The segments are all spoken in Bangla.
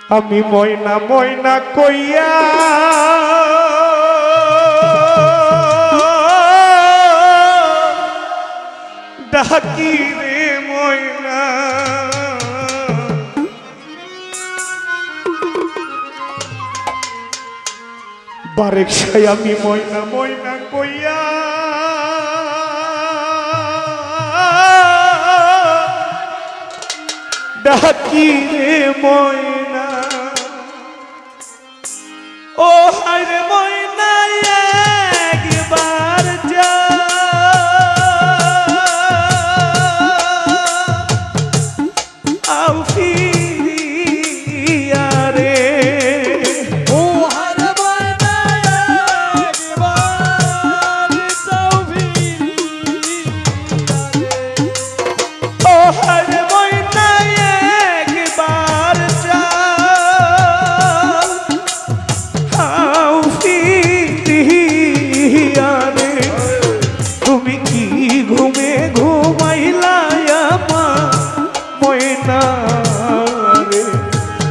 আমি ময়না ময়না কইয়া ডাকি রে ময়না বারেক সাই আমি ময়না ময়না কইয়া ডাকি রে ময়না ও হায় রে ময়না একবার যা আও ফিরিয়া রে ও হায় রে ময়না একবার যাও ফিরিয়া রে ও হায় রে ময়না একবার যা আও ফিরিয়া রে তুমি কি ঘুমে ঘুমাইলা আমার ময়না রে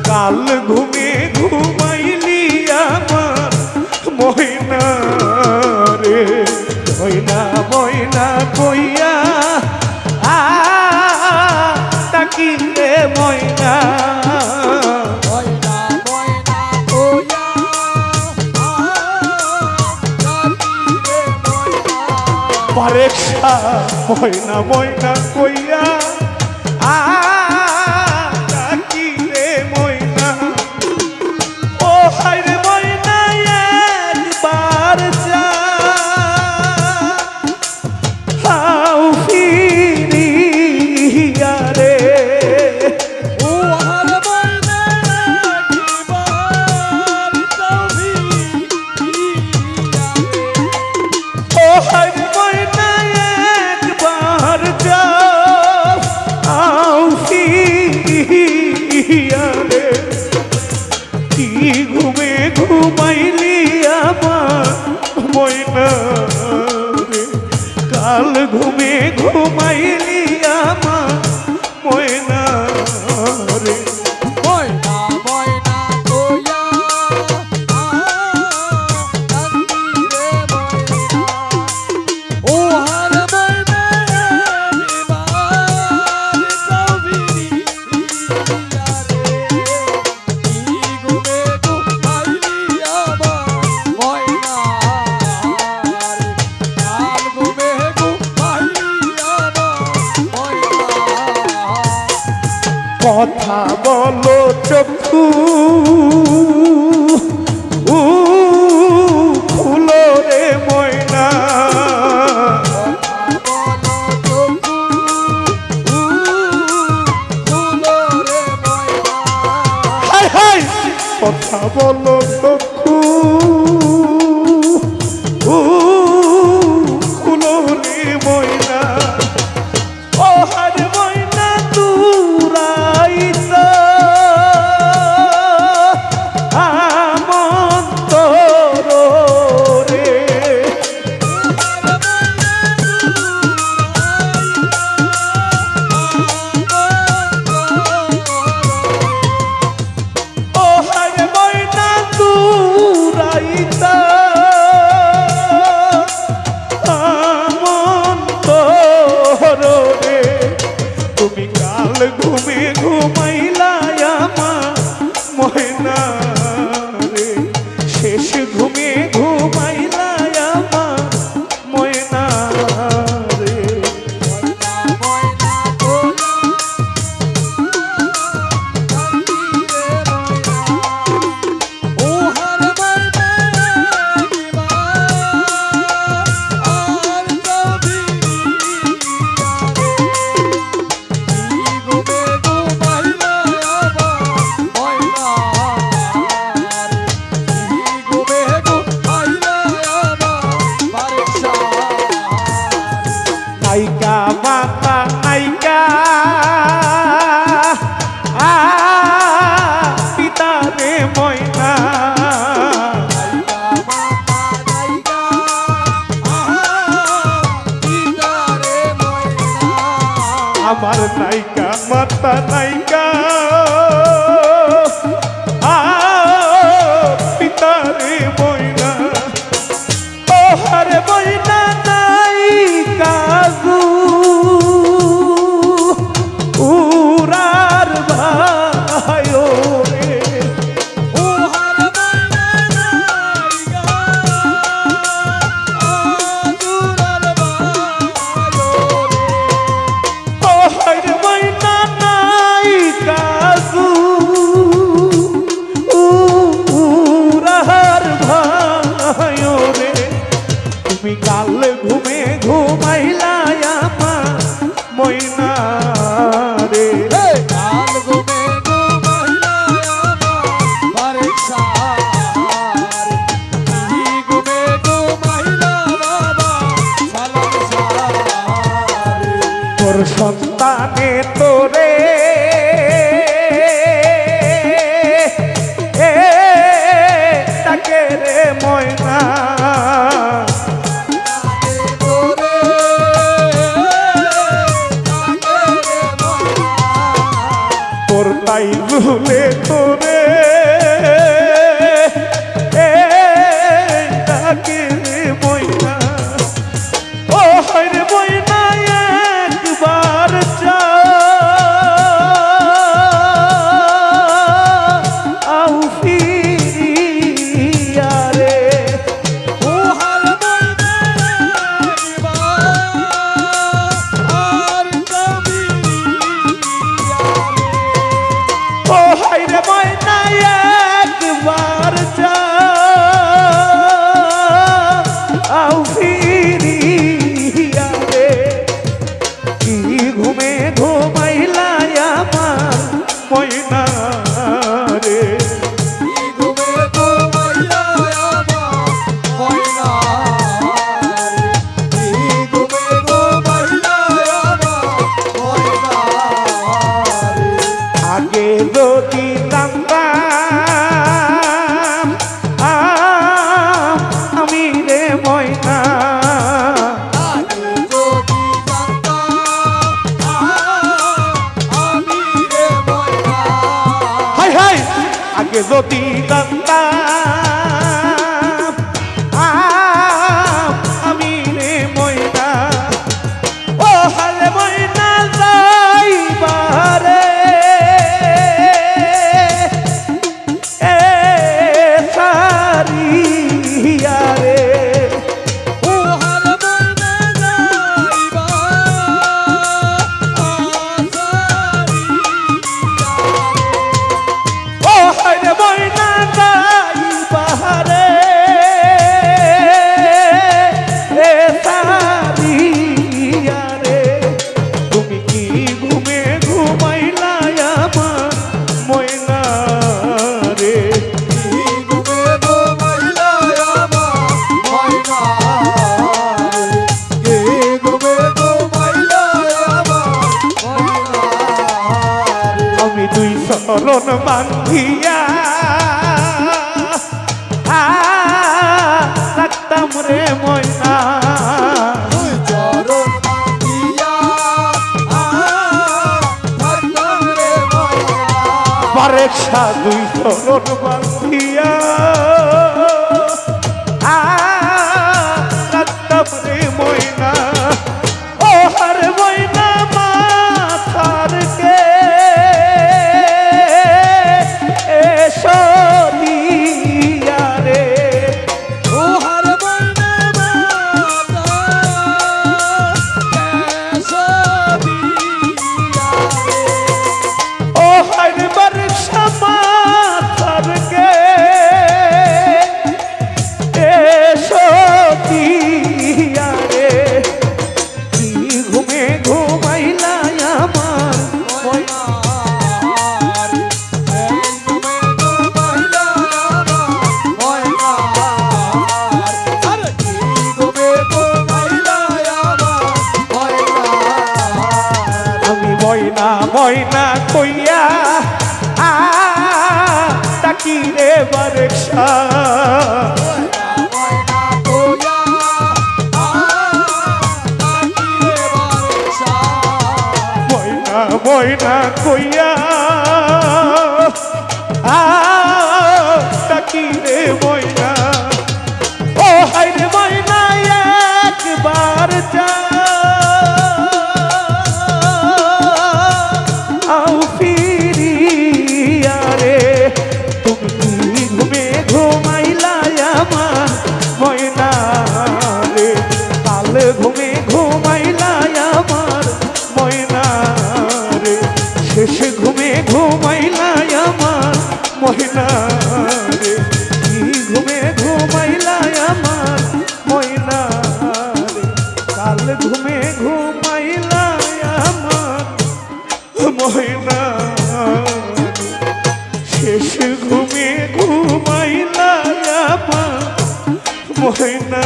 কাল ঘুমে ঘুমাইলি আমার ময়না রে ময়না ময়না কইয়া তাকি রে ময়না ময়না ময়না কইয়া ডাকি রে ময়না পারেক্ষা ময়না ময়না কইয়া তাকি রে ময়না ও হায় রে ময়না একবার যা আও ফিরিয়া রে ও হায় রে ময়না একবার যাও ফিরিয়া রে ও হায় রে ময়না একবার যা আও ফিরিয়া রে কি ঘুমে ঘুমাইলি আমার ময়না রে কাল ঘুমে ঘুমাইলি আমার ময়না রে ময়না ময়না কইয়া ডাকি রে ময়না ও হায় রে ময়না একবার যাও ফিরিয়া রে কি ঘুমে ঘুমাইলি আমার ময়না রে কাল ঘুমে ঘুমাইলি আমার ময়না কথা বলো চক্ষু খুলো রে ময়না বলো চক্ষু খুলো রে ময়না হায় হায় কথা বলো চক্ষু খুলো রে ময়না ও হায় ময়না তুরাইতা আমন্তর রে ও হায় ময়না তুরাইতা আমন্তর রে তুমি কাল ঘুমে ঘুমাইলা আমার ময়না রে শেষ ঘুমে ঘুমাইলা আমার ময়না রে ময়না কইয়া ডাকি রে ময়না ও হায় রে ময়না একবার যাও ফিরিয়া রে কি ঘুমে ঘুমাইলা আমার ময়না রে কি ঘুমে ঘুমাইলা আমার বারেশা নাইকা মাতা নাইকা পিতা রে ময়না মাতা নাইকা পিতা রে ময়না আমার নাইকা মাতা নাইকা তুলে তোরে ডাকে রে ময়না ও হয় রে ময়না একবার চা আউ ফিরিয়া রে ও হাল ময়না আর কবি ও হায় রে ময়না একবার যা আউ ফিরিয়া রে কি ঘুমে ঘুমাইলা আমার ময়না রে ঘুমে ঘুমাইয়া আমার ময়না রে ঘুমে ঘুমাইয়া আমার ময়না রে আগে যদি জানতাম আমি রে ময়না আগে যদি জানতাম আমি রে ময়না হাই হাই আগে যদি জানতাম আমি রে ময়না ও হালে ময়না যাইবারে এ সারিয়া রে ও হাল ময়না যাইবা ও হালে ময়না যাইবারে এ সারিয়া রে তুমি কি ঘুমে ঘুমাইলা আমার ময়না রে ঘুমে ঘুমাইলা আমার ময়না রে ঘুমে ঘুমাইলা আমার ময়না রে আমি দুই চরণ বান্ধিয়া রাখতাম রে ময়না তুই চরণ বাঁধিয়া থাকতাম রে ময়না বারেকশা দুই চরণ বান্ধিয়া রাখতাম রে ময়না ও হার ময়না মাথার কে এসো দিয়া রে ও হার ময়না মাতা কেশবিয়া রে ও হার বারেকশা মাথার কে এসো দিয়া রে কি ঘুমে ঘুমাইলা আমার ময়না রে ঘুমে ঘুমাইলা আমার ময়না রে ঘুমে ঘুমাইলা আমার ময়না আমি ময়না ময়না কইয়া তাকি রে বারেকশা ময়না তোয়া তাকিরে বারেশা ময়না ময়না কইয়া তাকি রে ময়না ও হাই রে ময়না একবার যা আউ ফিরিয়া রে তুমি কি ঘুমে ঘুমাইলা আমার ময়না রে কাল ঘুমে ঘুমাইলা আমার ময়না রে শেষ ঘুমে ঘুমাইলা আমার ময়না রে কি ঘুমে ঘুমাইলা আমার ময়না রে কাল ঘুমে ঘুমাইলা আমার ময়না শেষ ঘুমে ঘুমাইলা আমার ময়না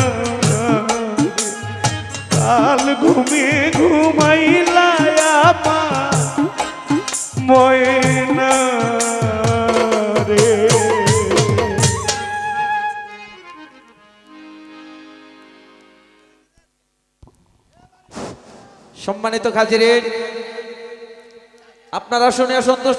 কাল ঘুমে ঘুমাইলা আমার ময়না রে সম্মানিত হাজিরিন, আপনারা শুনে সন্তুষ্ট